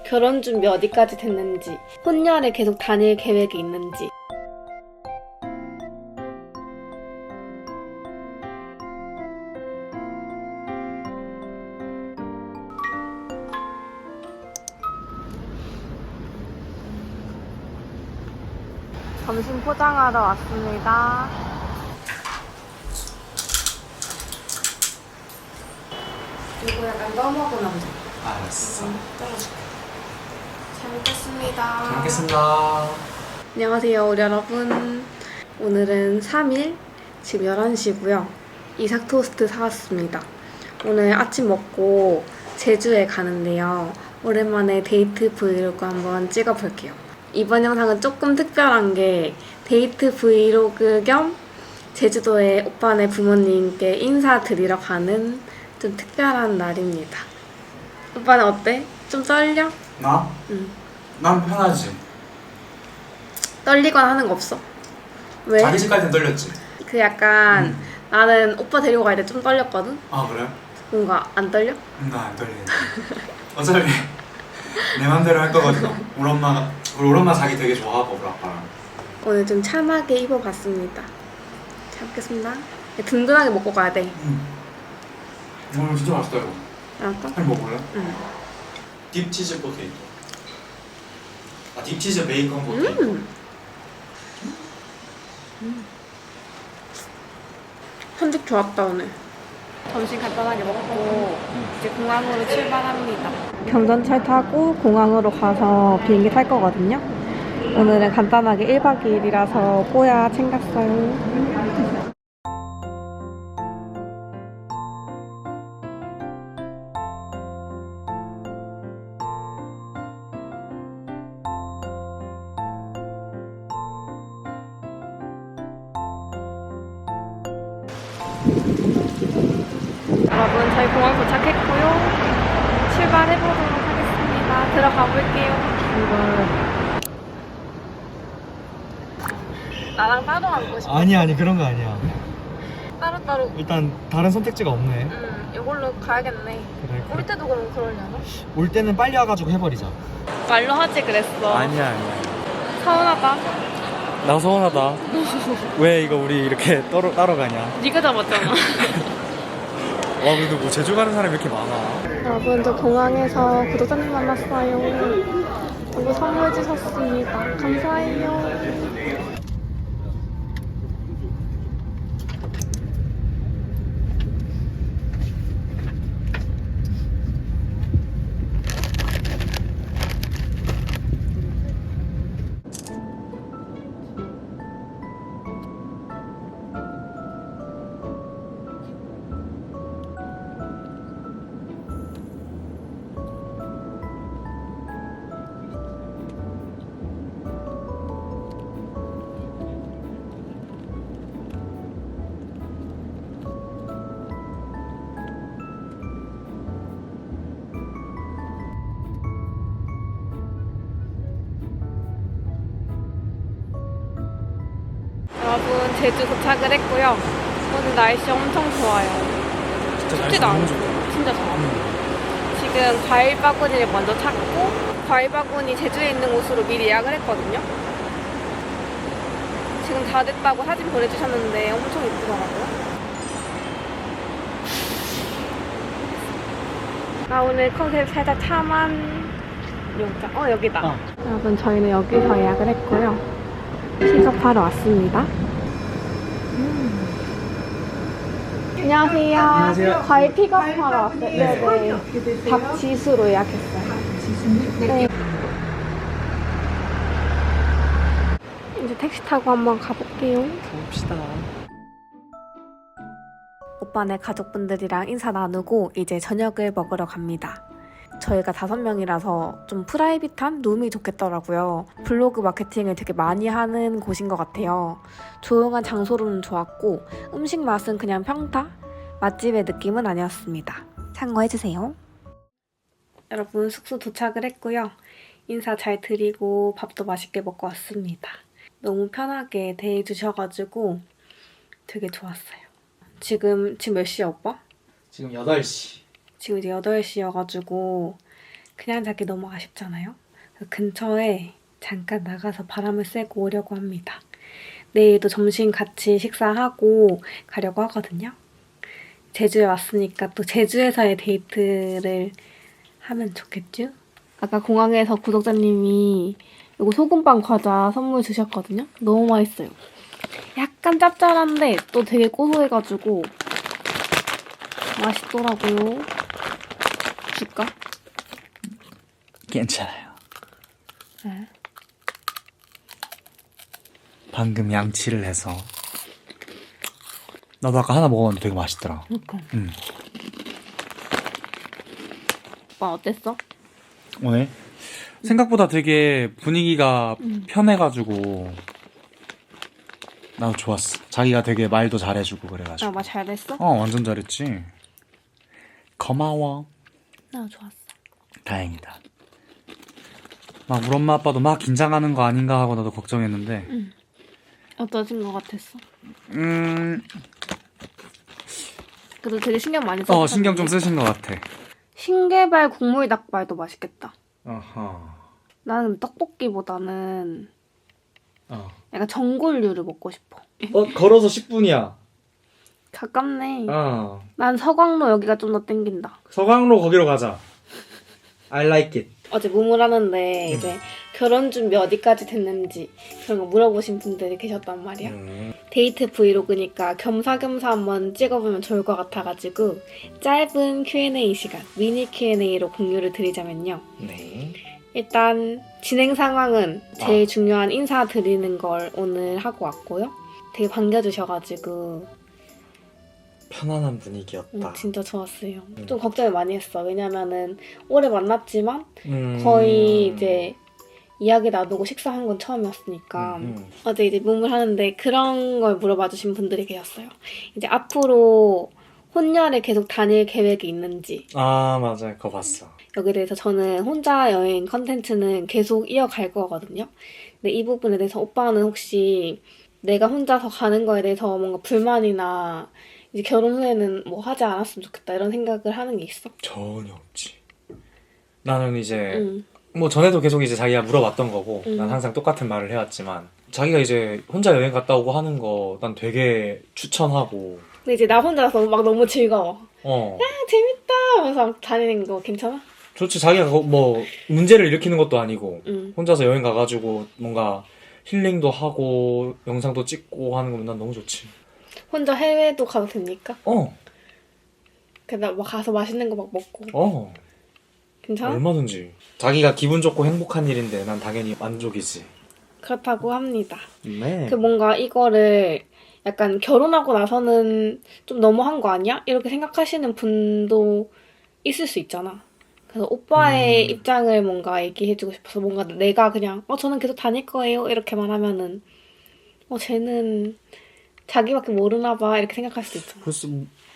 결혼 준비 어디까지 됐는지, 혼녀를 계속 다닐 계획이 있는지. 점심 포장하러 왔습니다. 이거 약간 떠먹으면 안 돼. 알았어. 떨어줄게. 잘 먹겠습니다. 잘 먹겠습니다. 안녕하세요, 우리 여러분. 오늘은 3일, 지금 11시고요. 이삭 토스트 사왔습니다. 오늘 아침 먹고 제주에 가는데요. 오랜만에 데이트 브이로그 한번 찍어볼게요. 이번 영상은 조금 특별한 게 데이트 브이로그 겸 제주도에 오빠네 부모님께 인사드리러 가는 좀 특별한 날입니다. 오빠는 어때? 좀 떨려? 나? 응. 난 편하지. 떨리거나 하는 거 없어? 왜? 자기 집 갈 땐 떨렸지. 그 약간 나는 오빠 데리고 갈 때 좀 떨렸거든? 아 그래? 뭔가 안 떨려? 나 안 떨리는데. 어차피 내 맘대로 할 거거든. 우리 엄마 자기 되게 좋아하고 우리 아빠랑. 오늘 좀 참하게 입어봤습니다. 잘 먹겠습니다. 든든하게 먹고 가야 돼. 오늘 진짜 맛있다 이거. 알았어? 한 먹을래? 응. 딥치즈 포테이토. 아 딥치즈 베이컨 포테이토. 한죽 좋았다 오늘. 점심 간단하게 먹고 이제 공항으로 출발합니다. 경전철 타고 공항으로 가서 비행기 탈 거거든요. 오늘은 간단하게 1박 2일이라서 뽀야 챙겼어요. 여러분, 저희 공항 도착했고요. 출발해보도록 하겠습니다. 들어가 볼게요. 나랑 따로 앉고 싶어. 아니 그런 거 아니야. 따로따로. 일단 다른 선택지가 없네. 이걸로 가야겠네. 그래. 올 때도 그럼 그러려나? 올 때는 빨리 와가지고 해버리자. 말로 하지 그랬어. 아니야. 서운하다. 나 서운하다. 왜 이거 우리 이렇게 따로 가냐? 네가 잡았잖아. 와 그래도 뭐 제주 가는 사람이 이렇게 많아. 여러분, 저 공항에서 구독자님 만났어요. 그리고 선물 주셨습니다. 감사해요. 여러분, 제주 도착을 했고요. 오늘 날씨 엄청 좋아요. 진짜 춥지도 않고 진짜 좋아. 지금 과일 바구니를 먼저 찾고 과일 바구니 제주에 있는 곳으로 미리 예약을 했거든요. 지금 다 됐다고 사진 보내주셨는데 엄청 예쁘더라고요. 나 오늘 컨셉 살짝 참한 용자. 여기다. 여러분, 저희는 여기서 예약을 했고요. 픽업하러 왔습니다. 안녕하세요. 안녕하세요. 과일 픽업하러 왔어요. 네네. 박지수로 예약했어요. 네. 이제 택시 타고 한번 가볼게요. 봅시다. 오빠네 가족분들이랑 인사 나누고 이제 저녁을 먹으러 갑니다. 저희가 5명이라서 좀 프라이빗한 룸이 좋겠더라고요. 블로그 마케팅을 되게 많이 하는 곳인 것 같아요. 조용한 장소로는 좋았고 음식 맛은 그냥 평타? 맛집의 느낌은 아니었습니다. 참고해주세요. 여러분, 숙소 도착을 했고요. 인사 잘 드리고 밥도 맛있게 먹고 왔습니다. 너무 편하게 대해주셔가지고 되게 좋았어요. 지금 몇 시야, 오빠? 지금 8시. 지금 이제 8시여가지고 그냥 자기 너무 아쉽잖아요. 그래서 근처에 잠깐 나가서 바람을 쐬고 오려고 합니다. 내일도 점심 같이 식사하고 가려고 하거든요. 제주에 왔으니까 또 제주에서의 데이트를 하면 좋겠죠? 아까 공항에서 구독자님이 이거 소금빵 과자 선물 주셨거든요. 너무 맛있어요. 약간 짭짤한데 또 되게 고소해가지고 맛있더라고요. 줄까? 괜찮아요. 네. 방금 양치를 해서. 나도 아까 하나 먹었는데 되게 맛있더라. 그러니까. 응. 오빠 어땠어? 오늘 생각보다 되게 분위기가 편해가지고 나도 좋았어. 자기가 되게 말도 잘해주고 그래가지고. 나 말 잘했어? 완전 잘했지. 고마워. 나 좋았어. 다행이다. 막 우리 엄마 아빠도 막 긴장하는 거 아닌가 하고 나도 걱정했는데 어떠신 것 같았어? 그래도 되게 신경 많이 어 썼어. 신경 좀 쓰신 것 같아. 신개발 국물 닭발도 맛있겠다. 어허. 나는 떡볶이보다는 어. 약간 전골류를 먹고 싶어. 걸어서 10분이야. 가깝네. 어. 난 서광로 여기가 좀 더 땡긴다. 서강로 거기로 가자. I like it. 어제 무물 하는데 이제 결혼 준비 어디까지 됐는지 그런 거 물어보신 분들이 계셨단 말이야. 데이트 브이로그니까 겸사겸사 한번 찍어보면 좋을 것 같아가지고 짧은 Q&A 시간, 미니 Q&A로 공유를 드리자면요. 네. 일단 진행 상황은 제일 중요한 인사 드리는 걸 오늘 하고 왔고요. 되게 반겨주셔가지고 편안한 분위기였다. 진짜 좋았어요. 좀 걱정을 많이 했어. 왜냐면은 오래 만났지만 음. 거의 이제 이야기 나누고 식사한 건 처음이었으니까 어제 이제 무물 하는데 그런 걸 물어봐 주신 분들이 계셨어요. 이제 앞으로 혼녀를 계속 다닐 계획이 있는지. 아 맞아, 그거 봤어. 여기에 대해서 저는 혼자 여행 컨텐츠는 계속 이어갈 거거든요. 근데 이 부분에 대해서 오빠는 혹시 내가 혼자서 가는 거에 대해서 뭔가 불만이나 이제 결혼 후에는 뭐 하지 않았으면 좋겠다 이런 생각을 하는 게 있어? 전혀 없지. 나는 이제 응. 뭐 전에도 계속 이제 자기가 물어봤던 거고 난 항상 똑같은 말을 해왔지만 자기가 이제 혼자 여행 갔다 오고 하는 거 난 되게 추천하고. 근데 이제 나 혼자서 막 너무 즐거워. 어. 재밌다 하면서 막 다니는 거 괜찮아? 좋지. 자기가 뭐 문제를 일으키는 것도 아니고 응. 혼자서 여행 가가지고 뭔가 힐링도 하고 영상도 찍고 하는 거면 난 너무 좋지. 혼자 해외도 가도 됩니까? 어. 그나 막 가서 맛있는 거 막 먹고 괜찮아? 얼마든지. 자기가 기분 좋고 행복한 일인데 난 당연히 만족이지. 그렇다고 합니다. 네. 그 뭔가 이거를 약간 결혼하고 나서는 좀 너무한 거 아니야? 이렇게 생각하시는 분도 있을 수 있잖아. 그래서 오빠의 입장을 뭔가 얘기해주고 싶어서 뭔가 내가 그냥 저는 계속 다닐 거예요 이렇게만 하면은 쟤는 자기밖에 모르나 봐 이렇게 생각할 수도 있잖아. 글쎄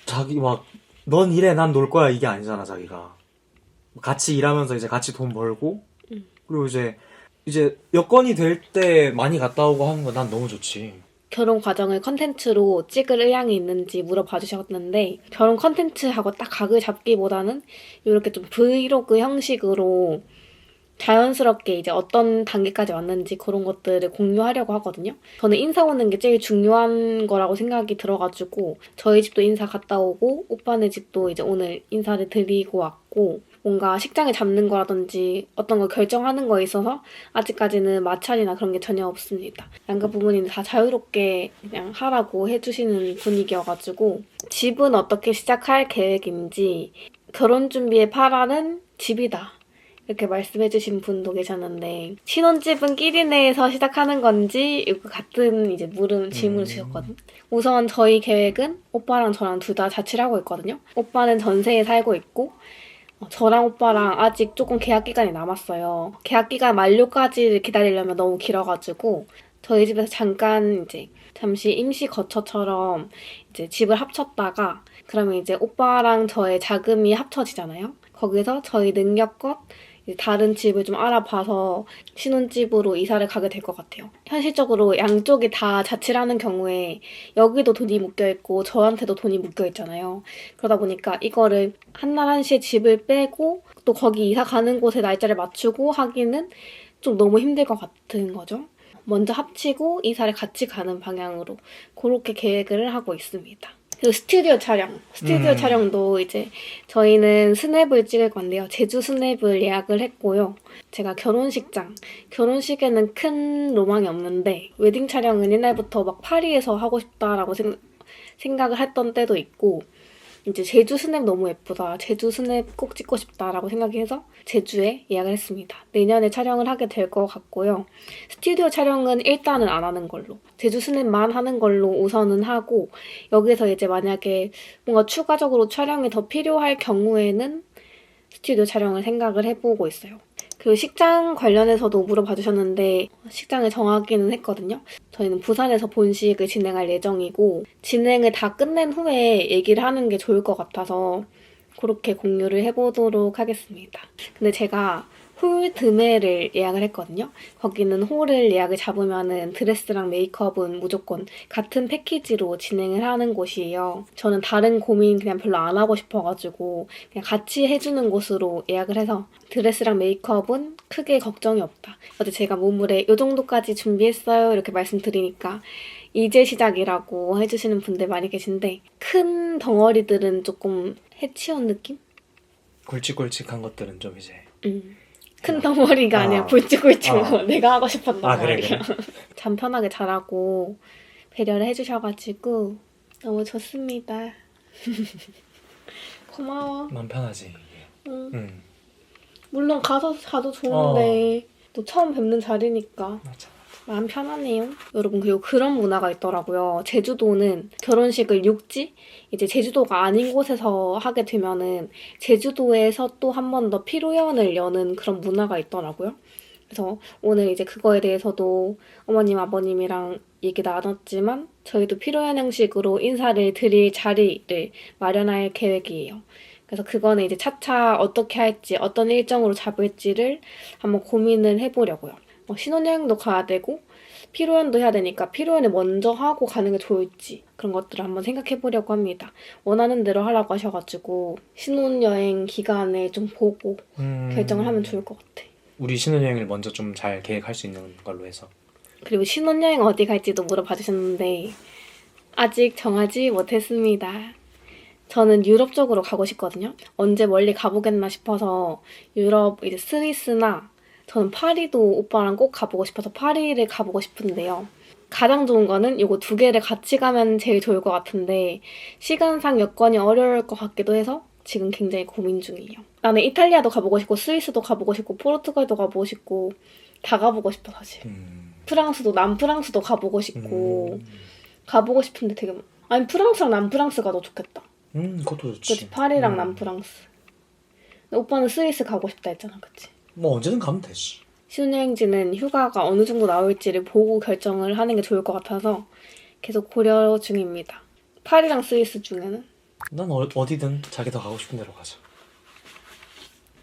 자기 막 넌 일해 난 놀 거야 이게 아니잖아. 자기가 같이 일하면서 이제 같이 돈 벌고 그리고 이제 여건이 될 때 많이 갔다 오고 하는 거 난 너무 좋지. 결혼 과정을 컨텐츠로 찍을 의향이 있는지 물어봐 주셨는데 결혼 컨텐츠하고 딱 각을 잡기보다는 이렇게 좀 브이로그 형식으로 자연스럽게 이제 어떤 단계까지 왔는지 그런 것들을 공유하려고 하거든요. 저는 인사 오는 게 제일 중요한 거라고 생각이 들어가지고 저희 집도 인사 갔다 오고 오빠네 집도 이제 오늘 인사를 드리고 왔고 뭔가 식장을 잡는 거라든지 어떤 걸 결정하는 거에 있어서 아직까지는 마찰이나 그런 게 전혀 없습니다. 양가 부모님이 다 자유롭게 그냥 하라고 해주시는 분위기여가지고 집은 어떻게 시작할 계획인지 결혼 준비의 8알은 집이다. 이렇게 말씀해주신 분도 계셨는데 신혼집은 끼리 내에서 시작하는 건지 이거 같은 이제 질문을 주셨거든. 우선 저희 계획은 오빠랑 저랑 둘 다 자취를 하고 있거든요. 오빠는 전세에 살고 있고 저랑 오빠랑 아직 조금 계약 기간이 남았어요. 계약 기간 만료까지 기다리려면 너무 길어가지고 저희 집에서 잠깐 이제 잠시 임시 거처처럼 이제 집을 합쳤다가 그러면 이제 오빠랑 저의 자금이 합쳐지잖아요. 거기서 저희 능력껏 이제 다른 집을 좀 알아봐서 신혼집으로 이사를 가게 될 것 같아요. 현실적으로 양쪽이 다 자취를 하는 경우에 여기도 돈이 묶여있고 저한테도 돈이 묶여있잖아요. 그러다 보니까 이거를 한날 한시에 집을 빼고 또 거기 이사 가는 곳에 날짜를 맞추고 하기는 좀 너무 힘들 것 같은 거죠. 먼저 합치고 이사를 같이 가는 방향으로 그렇게 계획을 하고 있습니다. 그리고 스튜디오 촬영도 이제 저희는 스냅을 찍을 건데요. 제주 스냅을 예약을 했고요. 제가 결혼식에는 큰 로망이 없는데 웨딩 촬영은 옛날부터 막 파리에서 하고 싶다라고 생각을 했던 때도 있고 이제 제주 스냅 너무 예쁘다. 제주 스냅 꼭 찍고 싶다라고 생각해서 제주에 예약을 했습니다. 내년에 촬영을 하게 될 것 같고요. 스튜디오 촬영은 일단은 안 하는 걸로. 제주 스냅만 하는 걸로 우선은 하고 여기서 이제 만약에 뭔가 추가적으로 촬영이 더 필요할 경우에는 스튜디오 촬영을 생각을 해보고 있어요. 그리고 식장 관련해서도 물어봐 주셨는데 식장을 정하기는 했거든요. 저희는 부산에서 본식을 진행할 예정이고 진행을 다 끝낸 후에 얘기를 하는 게 좋을 것 같아서 그렇게 공유를 해보도록 하겠습니다. 근데 제가 홀 드메를 예약을 했거든요. 거기는 홀을 예약을 잡으면은 드레스랑 메이크업은 무조건 같은 패키지로 진행을 하는 곳이에요. 저는 다른 고민 그냥 별로 안 하고 싶어가지고 그냥 같이 해주는 곳으로 예약을 해서 드레스랑 메이크업은 크게 걱정이 없다. 어제 제가 몸무게 이 정도까지 준비했어요 이렇게 말씀드리니까 이제 시작이라고 해주시는 분들 많이 계신데 큰 덩어리들은 조금 해치운 느낌? 굵직굵직한 것들은 좀 이제 큰 덩어리가 아니라 굵직굵직한 내가 하고 싶었단 말이야. 그래. 잠 편하게 자라고 배려를 해주셔가지고 너무 좋습니다. 고마워. 마음 편하지. 응. 물론 가서 자도 좋은데 또 처음 뵙는 자리니까 맞아. 마음 편하네요. 여러분 그리고 그런 문화가 있더라고요. 제주도는 결혼식을 육지? 이제 제주도가 아닌 곳에서 하게 되면은 제주도에서 또 한 번 더 피로연을 여는 그런 문화가 있더라고요. 그래서 오늘 이제 그거에 대해서도 어머님 아버님이랑 얘기 나눴지만 저희도 피로연 형식으로 인사를 드릴 자리를 마련할 계획이에요. 그래서 그거는 이제 차차 어떻게 할지 어떤 일정으로 잡을지를 한번 고민을 해보려고요. 신혼여행도 가야 되고 피로연도 해야 되니까 피로연을 먼저 하고 가는 게 좋을지 그런 것들을 한번 생각해보려고 합니다. 원하는 대로 하라고 하셔가지고 신혼여행 기간을 좀 보고 결정을 하면 좋을 것 같아. 우리 신혼여행을 먼저 좀 잘 계획할 수 있는 걸로 해서. 그리고 신혼여행 어디 갈지도 물어봐 주셨는데 아직 정하지 못했습니다. 저는 유럽 쪽으로 가고 싶거든요. 언제 멀리 가보겠나 싶어서 유럽 이제 스위스나 저는 파리도 오빠랑 꼭 가보고 싶어서 파리를 가보고 싶은데요. 가장 좋은 거는 이거 두 개를 같이 가면 제일 좋을 것 같은데 시간상 여건이 어려울 것 같기도 해서 지금 굉장히 고민 중이에요. 나는 이탈리아도 가보고 싶고 스위스도 가보고 싶고 포르투갈도 가보고 싶고 다 가보고 싶어 사실. 프랑스도 남프랑스도 가보고 싶고 가보고 싶은데 되게 아니 프랑스랑 남프랑스가 더 좋겠다. 그것도 좋지. 그치 파리랑 남프랑스. 근데 오빠는 스위스 가고 싶다 했잖아, 그치? 뭐 언제든 가면 되지. 신혼여행지는 휴가가 어느 정도 나올지를 보고 결정을 하는 게 좋을 것 같아서 계속 고려 중입니다. 파리랑 스위스 중에는? 난 어디든 자기 더 가고 싶은 데로 가자.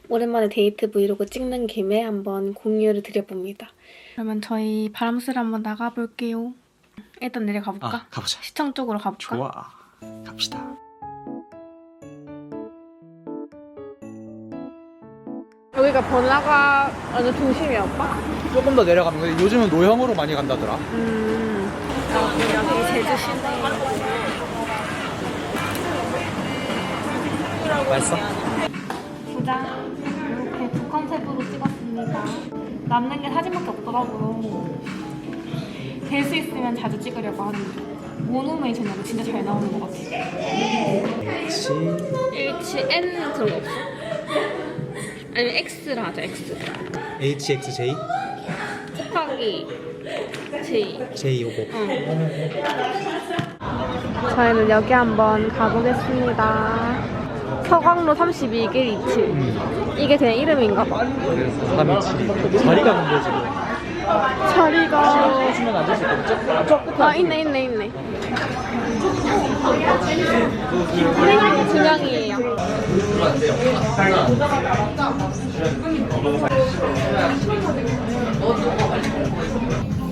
오랜만에 데이트 브이로그 찍는 김에 한번 공유를 드려봅니다. 그러면 저희 바람쐬러 한번 나가볼게요. 일단 내려가볼까? 가보자. 시청 쪽으로 가볼까? 좋아. 갑시다. 여기가 번화가 어느 중심이야, 오빠? 조금 더 내려가면 근데 요즘은 노형으로 많이 간다더라. 여기 제주 시내. 맛있어? 짠! 이렇게 두 컨셉으로 찍었습니다. 남는 게 사진밖에 없더라고요. 될 수 있으면 자주 찍으려고 하는데 모노메이션이 진짜 잘 나오는 것 같아요. HN 그런 거 없어? 아니면 X라 하자, X. HXJ? 곱하기 J. J 요거. 저희는 여기 한번 가보겠습니다. 서광로 32길 2층. 이게 그냥 이름인가 봐. 327. 자리가 문제 지금. 자리가 주면 앉을 수 있겠죠? 아 있네. 우리가 두 명이에요.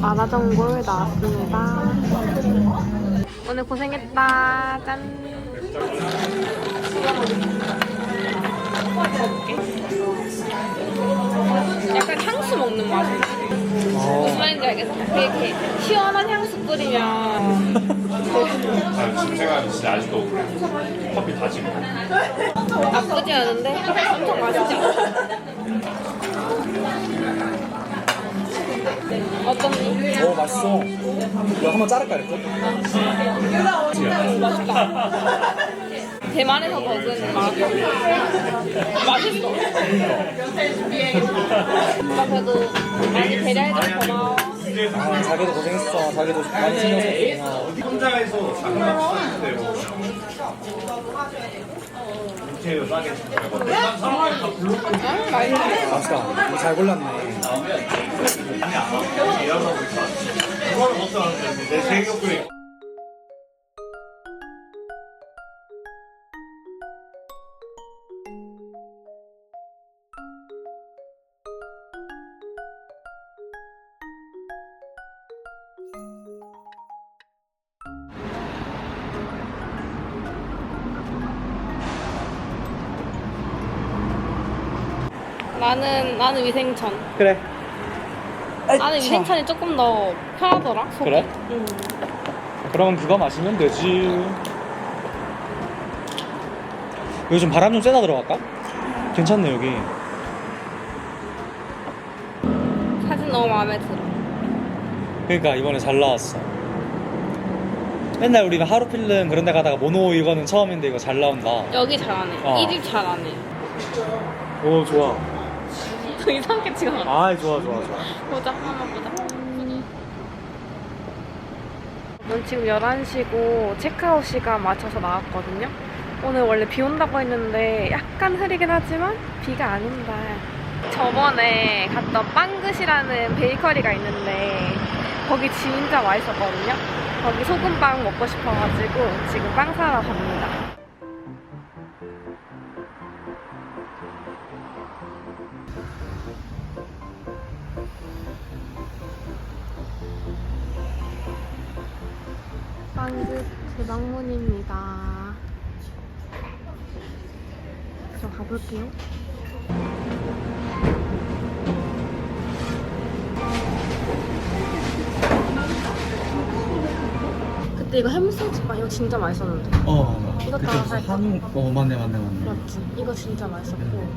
만화전골 나왔습니다. 오늘 고생했다. 짠. 약간 향수 먹는 맛이야. 무슨 말인지 알겠어? 이렇게 시원한 향수 뿌리면 지금 생각하면 진짜 아직도 커피 다 지금 나쁘지 않은데 엄청 맛있지? 어떤지? 맛있어. 이거 한번 자를까 이렇게? 맛있다. 대만에서 먹은 맛. 맛있어. 오빠 그래도 많이 배려해줘서 고마워. 자기도 고생했어. 자기도 많이 신경 썼구나. 혼자에서 잠깐만 치는데요. 이렇게 싸게 맛있어. 맛있다. 이거 잘 골랐네. 그거는 못 사는데 내 생각보다 나는 위생천. 그래. 나는 위생천이 조금 더 편하더라. 속이. 그래? 응. 그럼 그거 마시면 되지. 요즘 바람 좀 쐬다 들어갈까? 괜찮네 여기. 사진 너무 마음에 들어. 그러니까 이번에 잘 나왔어. 맨날 우리는 하루 필름 그런 데 가다가 모노 이거는 처음인데 이거 잘 나온다. 여기 잘하네. 어. 이 집 잘하네. 오 좋아. 더 이상하게 찍어. 아 좋아. 보자. 한번 보자. 오늘 지금 11시고 체크아웃 시간 맞춰서 나왔거든요. 오늘 원래 비 온다고 했는데 약간 흐리긴 하지만 비가 안 온다. 저번에 갔던 빵긋이라는 베이커리가 있는데 거기 진짜 맛있었거든요. 거기 소금빵 먹고 싶어가지고 지금 빵 사러 갑니다. 빵긋 재방문입니다. 들어가볼게요. 그때 이거 햄소스빵 이거 진짜 맛있었는데. 이거 그때 따라 무슨 살까? 한우. 맞네. 맞지? 이거 진짜 맛있었고.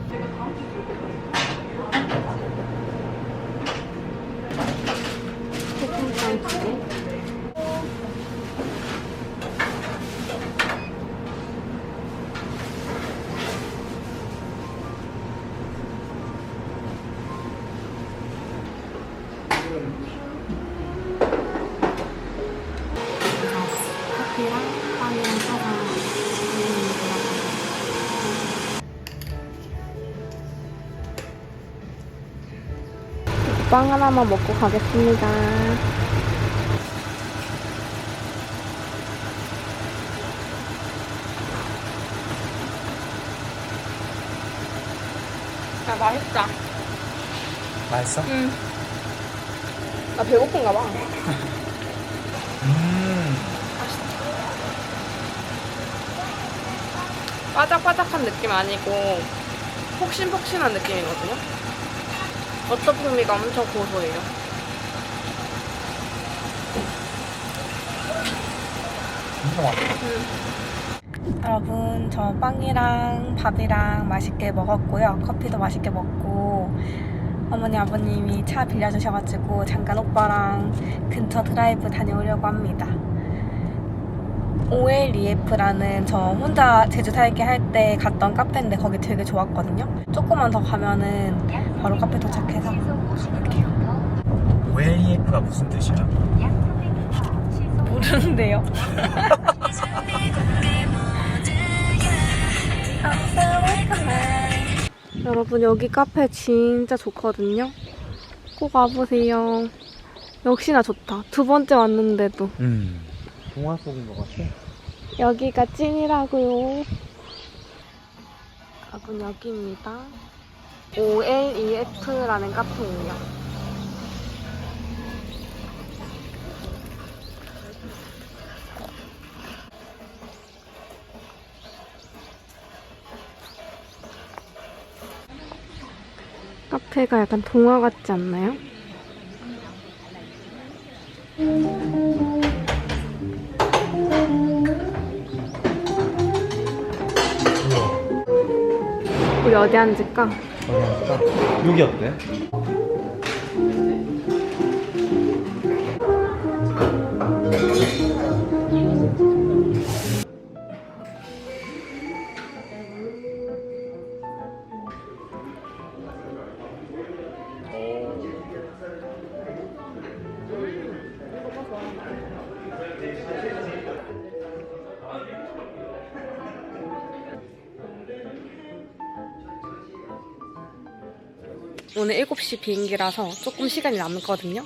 소금빵 2개. 커피랑 빵이랑 사서 빵 하나만 먹고 가겠습니다. 야, 맛있다. 맛있어? 응. 나 배고픈가 봐. 바삭바삭한 느낌 아니고 폭신폭신한 느낌이거든요. 버터 풍미가 엄청 고소해요. 진짜 맛있어. 여러분, 저 빵이랑 밥이랑 맛있게 먹었고요. 커피도 맛있게 먹고 어머니 아버님이 차 빌려주셔가지고 잠깐 오빠랑 근처 드라이브 다녀오려고 합니다. OLEF라는 저 혼자 제주 살기 할 때 갔던 카페인데 거기 되게 좋았거든요. 조금만 더 가면은 바로 카페 도착해서 갈게요. OLEF가 무슨 뜻이야? 모르는데요. 여러분, 여기 카페 진짜 좋거든요. 꼭 와보세요. 역시나 좋다. 두 번째 왔는데도. 동화 속인 것 같아. 여기가 찐이라고요. 여러분 여기입니다. OLEF라는 카페예요. 카페가 약간 동화 같지 않나요? 우리 어디 앉을까? 여기 어때? 오늘 7시 비행기라서 조금 시간이 남거든요.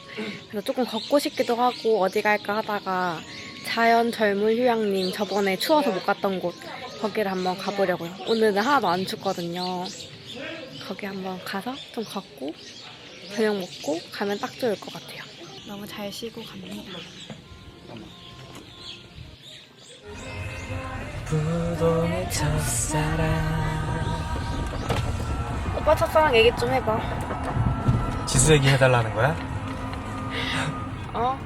그래서 조금 걷고 싶기도 하고 어디 갈까 하다가 자연 젊은 휴양림 저번에 추워서 못 갔던 곳 거기를 한번 가보려고요. 오늘은 하나도 안 춥거든요. 거기 한번 가서 좀 걷고 저녁 먹고 가면 딱 좋을 것 같아요. 너무 잘 쉬고 갑니다. 부동의 첫사랑. 오빠 첫사랑 얘기 좀 해봐. 지수 얘기 해달라는 거야? 어?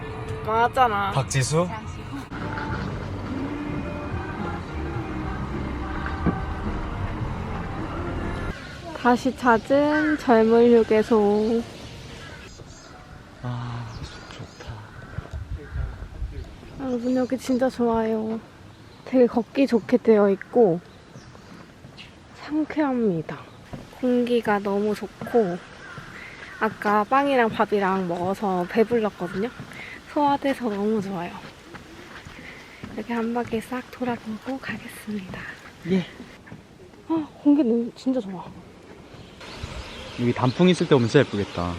맞았잖아. 박지수? 다시 찾은 젊은 휴게소. 아, 좋다. 여러분 여기 진짜 좋아요. 되게 걷기 좋게 되어 있고 상쾌합니다. 공기가 너무 좋고 아까 빵이랑 밥이랑 먹어서 배불렀거든요. 소화돼서 너무 좋아요. 이렇게 한 바퀴 싹 돌아보고 가겠습니다. 예. 공기 너무 진짜 좋아. 여기 단풍 있을 때 오면 진짜 예쁘겠다.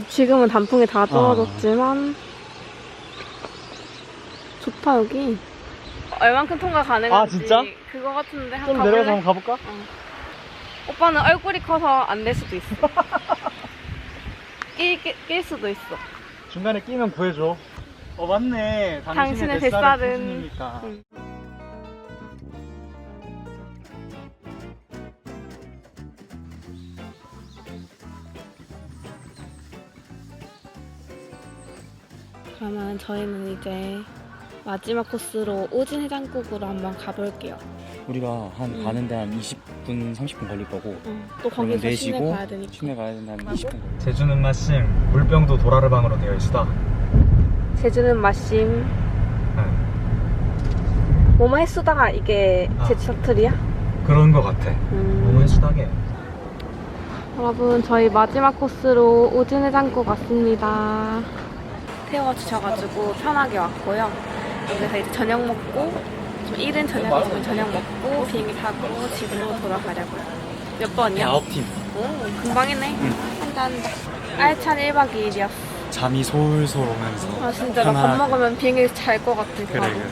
지금은 단풍이 다 떨어졌지만 좋다 여기. 얼만큼 통과 가능한지 진짜? 그거 같은데 좀 한번 내려가서 가볼래? 한번 가볼까? 오빠는 얼굴이 커서 안 될 수도 있어. 낄 수도 있어. 중간에 끼면 구해줘. 맞네. 당신의 뱃살은 기준이니까. 그러면 저희는 이제 마지막 코스로 오진 해장국으로 한번 가볼게요. 우리가 가는데 한 20분, 30분 걸릴 거고. 또 그러면 거기서 시내 가야 되니까. 시내 가야 된다는 20분. 제주는 마심 물병도 도라르방으로 되어 있다. 제주는 마심. 뭐뭐 해수다가 이게 제주 셔틀이야? 그런 거 같아. 너무 해수다게. 여러분 저희 마지막 코스로 오진 해장국 왔습니다. 태워주셔가지고 편하게 왔고요. 여기서 이제 저녁 먹고 좀 이른 저녁이지만 저녁 먹고 비행기 타고 집으로 돌아가려고요. 몇 번이야? 9팀. 오 금방 했네. 한다. 알찬 1박 2일이었어. 잠이 솔솔 오면서. 아 진짜 나 밥 편하게. 먹으면 비행기에서 잘 것 같아. 그래, 바로. 그래.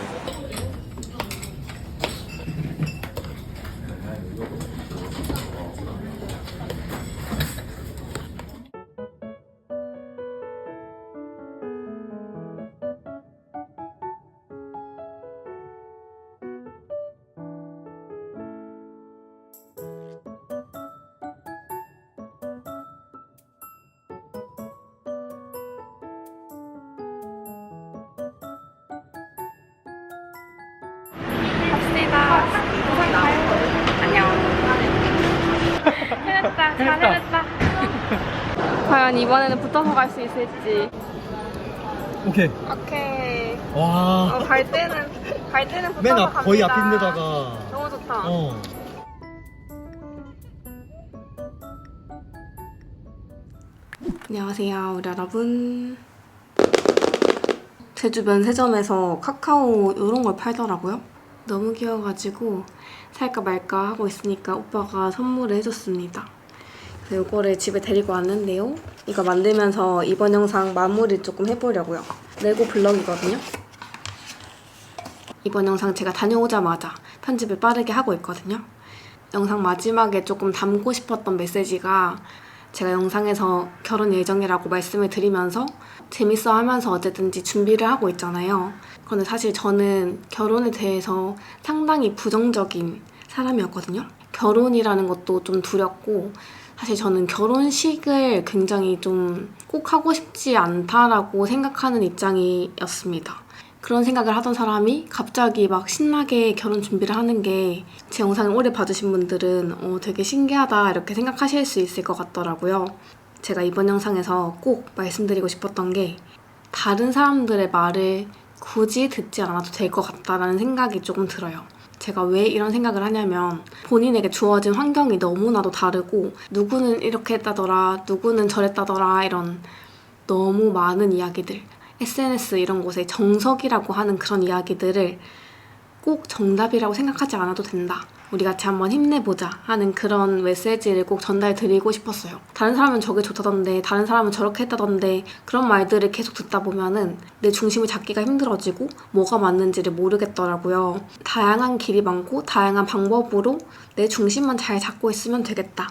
갑시다. 부산 가요. 안녕. 해냈다. 잘 해냈다. 과연 이번에는 붙어서 갈 수 있을지. 오케이. 오케이. 와. 갈 때는 붙어서 맨 갑니다. 거의 앞인 데다가. 너무 좋다. 안녕하세요, 우리 여러분. 제주 면세점에서 카카오 이런 걸 팔더라고요. 너무 귀여워가지고 살까 말까 하고 있으니까 오빠가 선물을 해줬습니다. 그래서 이거를 집에 데리고 왔는데요. 이거 만들면서 이번 영상 마무리 조금 해보려고요. 레고 블럭이거든요. 이번 영상 제가 다녀오자마자 편집을 빠르게 하고 있거든요. 영상 마지막에 조금 담고 싶었던 메시지가 제가 영상에서 결혼 예정이라고 말씀을 드리면서 재밌어 하면서 어쨌든지 준비를 하고 있잖아요. 그런데 사실 저는 결혼에 대해서 상당히 부정적인 사람이었거든요. 결혼이라는 것도 좀 두렵고 사실 저는 결혼식을 굉장히 좀 꼭 하고 싶지 않다라고 생각하는 입장이었습니다. 그런 생각을 하던 사람이 갑자기 막 신나게 결혼 준비를 하는 게 제 영상을 오래 봐주신 분들은 되게 신기하다 이렇게 생각하실 수 있을 것 같더라고요. 제가 이번 영상에서 꼭 말씀드리고 싶었던 게 다른 사람들의 말을 굳이 듣지 않아도 될 것 같다라는 생각이 조금 들어요. 제가 왜 이런 생각을 하냐면 본인에게 주어진 환경이 너무나도 다르고 누구는 이렇게 했다더라, 누구는 저랬다더라 이런 너무 많은 이야기들 SNS 이런 곳에 정석이라고 하는 그런 이야기들을 꼭 정답이라고 생각하지 않아도 된다. 우리 같이 한번 힘내보자 하는 그런 메시지를 꼭 전달드리고 싶었어요. 다른 사람은 저게 좋다던데 다른 사람은 저렇게 했다던데 그런 말들을 계속 듣다 보면은 내 중심을 잡기가 힘들어지고 뭐가 맞는지를 모르겠더라고요. 다양한 길이 많고 다양한 방법으로 내 중심만 잘 잡고 있으면 되겠다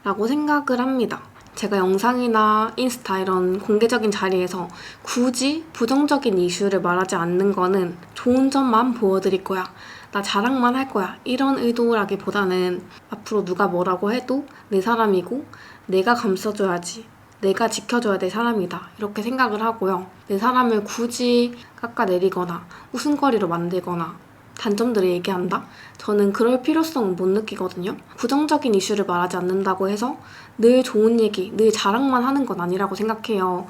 라고 생각을 합니다. 제가 영상이나 인스타 이런 공개적인 자리에서 굳이 부정적인 이슈를 말하지 않는 거는 좋은 점만 보여드릴 거야. 나 자랑만 할 거야. 이런 의도라기보다는 앞으로 누가 뭐라고 해도 내 사람이고 내가 감싸줘야지. 내가 지켜줘야 될 사람이다. 이렇게 생각을 하고요. 내 사람을 굳이 깎아내리거나 웃음거리로 만들거나 단점들을 얘기한다? 저는 그럴 필요성은 못 느끼거든요. 부정적인 이슈를 말하지 않는다고 해서 늘 좋은 얘기, 늘 자랑만 하는 건 아니라고 생각해요.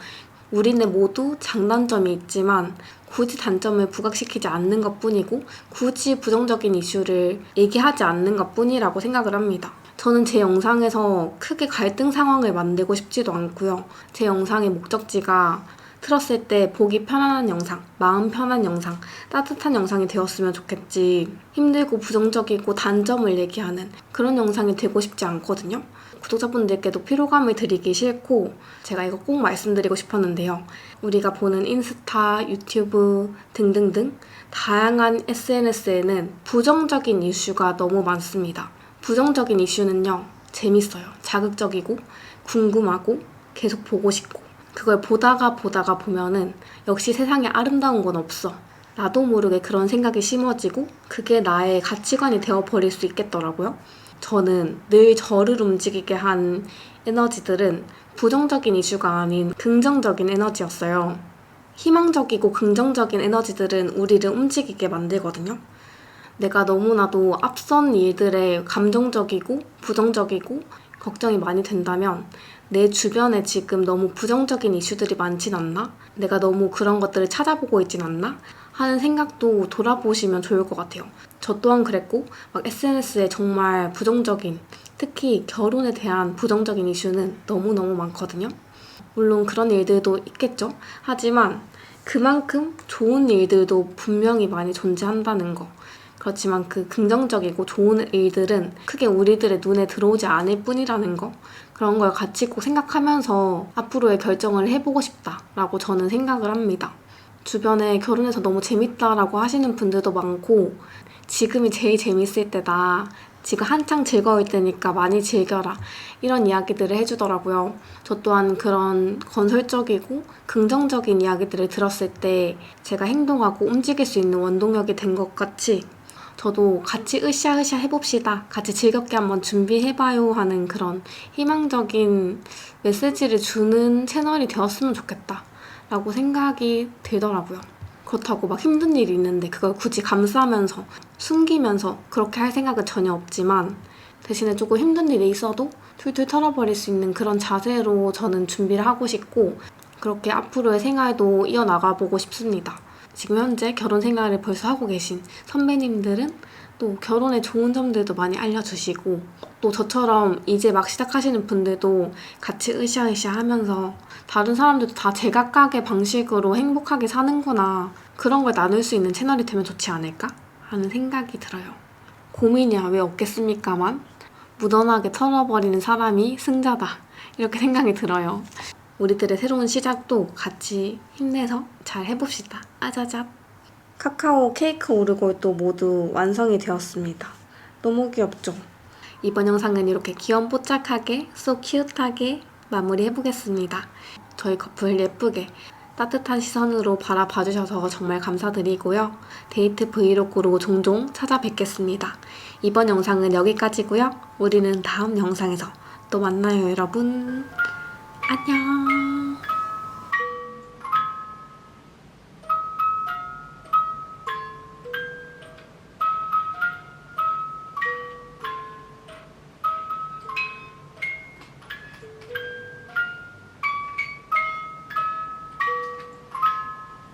우리는 모두 장단점이 있지만 굳이 단점을 부각시키지 않는 것뿐이고 굳이 부정적인 이슈를 얘기하지 않는 것뿐이라고 생각을 합니다. 저는 제 영상에서 크게 갈등 상황을 만들고 싶지도 않고요. 제 영상의 목적지가 틀었을 때 보기 편안한 영상, 마음 편한 영상, 따뜻한 영상이 되었으면 좋겠지 힘들고 부정적이고 단점을 얘기하는 그런 영상이 되고 싶지 않거든요. 구독자분들께도 피로감을 드리기 싫고 제가 이거 꼭 말씀드리고 싶었는데요. 우리가 보는 인스타, 유튜브 등등등 다양한 SNS에는 부정적인 이슈가 너무 많습니다. 부정적인 이슈는요. 재밌어요. 자극적이고 궁금하고 계속 보고 싶고 그걸 보다가 보면은 역시 세상에 아름다운 건 없어. 나도 모르게 그런 생각이 심어지고 그게 나의 가치관이 되어버릴 수 있겠더라고요. 저는 늘 저를 움직이게 한 에너지들은 부정적인 이슈가 아닌 긍정적인 에너지였어요. 희망적이고 긍정적인 에너지들은 우리를 움직이게 만들거든요. 내가 너무나도 앞선 일들에 감정적이고 부정적이고 걱정이 많이 된다면 내 주변에 지금 너무 부정적인 이슈들이 많진 않나? 내가 너무 그런 것들을 찾아보고 있진 않나? 하는 생각도 돌아보시면 좋을 것 같아요. 저 또한 그랬고 막 SNS에 정말 부정적인 특히 결혼에 대한 부정적인 이슈는 너무너무 많거든요. 물론 그런 일들도 있겠죠. 하지만 그만큼 좋은 일들도 분명히 많이 존재한다는 거. 그렇지만 그 긍정적이고 좋은 일들은 크게 우리들의 눈에 들어오지 않을 뿐이라는 거. 그런 걸 같이 꼭 생각하면서 앞으로의 결정을 해보고 싶다라고 저는 생각을 합니다. 주변에 결혼해서 너무 재밌다라고 하시는 분들도 많고 지금이 제일 재밌을 때다. 지금 한창 즐거울 때니까 많이 즐겨라. 이런 이야기들을 해주더라고요. 저 또한 그런 건설적이고 긍정적인 이야기들을 들었을 때 제가 행동하고 움직일 수 있는 원동력이 된 것 같이 저도 같이 으쌰으쌰 해봅시다. 같이 즐겁게 한번 준비해봐요 하는 그런 희망적인 메시지를 주는 채널이 되었으면 좋겠다 라고 생각이 들더라고요. 그렇다고 막 힘든 일이 있는데 그걸 굳이 감싸면서 숨기면서 그렇게 할 생각은 전혀 없지만 대신에 조금 힘든 일이 있어도 툴툴 털어버릴 수 있는 그런 자세로 저는 준비를 하고 싶고 그렇게 앞으로의 생활도 이어나가보고 싶습니다. 지금 현재 결혼 생활을 벌써 하고 계신 선배님들은 또 결혼의 좋은 점들도 많이 알려주시고 또 저처럼 이제 막 시작하시는 분들도 같이 으쌰으쌰 하면서 다른 사람들도 다 제각각의 방식으로 행복하게 사는구나 그런 걸 나눌 수 있는 채널이 되면 좋지 않을까 하는 생각이 들어요. 고민이야 왜 없겠습니까만 무던하게 털어버리는 사람이 승자다 이렇게 생각이 들어요. 우리들의 새로운 시작도 같이 힘내서 잘 해봅시다. 아자잡. 카카오 케이크 오르골도 모두 완성이 되었습니다. 너무 귀엽죠? 이번 영상은 이렇게 귀염뽀짝하게 소 큐트하게 마무리해보겠습니다. 저희 커플 예쁘게 따뜻한 시선으로 바라봐주셔서 정말 감사드리고요. 데이트 브이로그로 종종 찾아뵙겠습니다. 이번 영상은 여기까지고요. 우리는 다음 영상에서 또 만나요, 여러분. 안녕.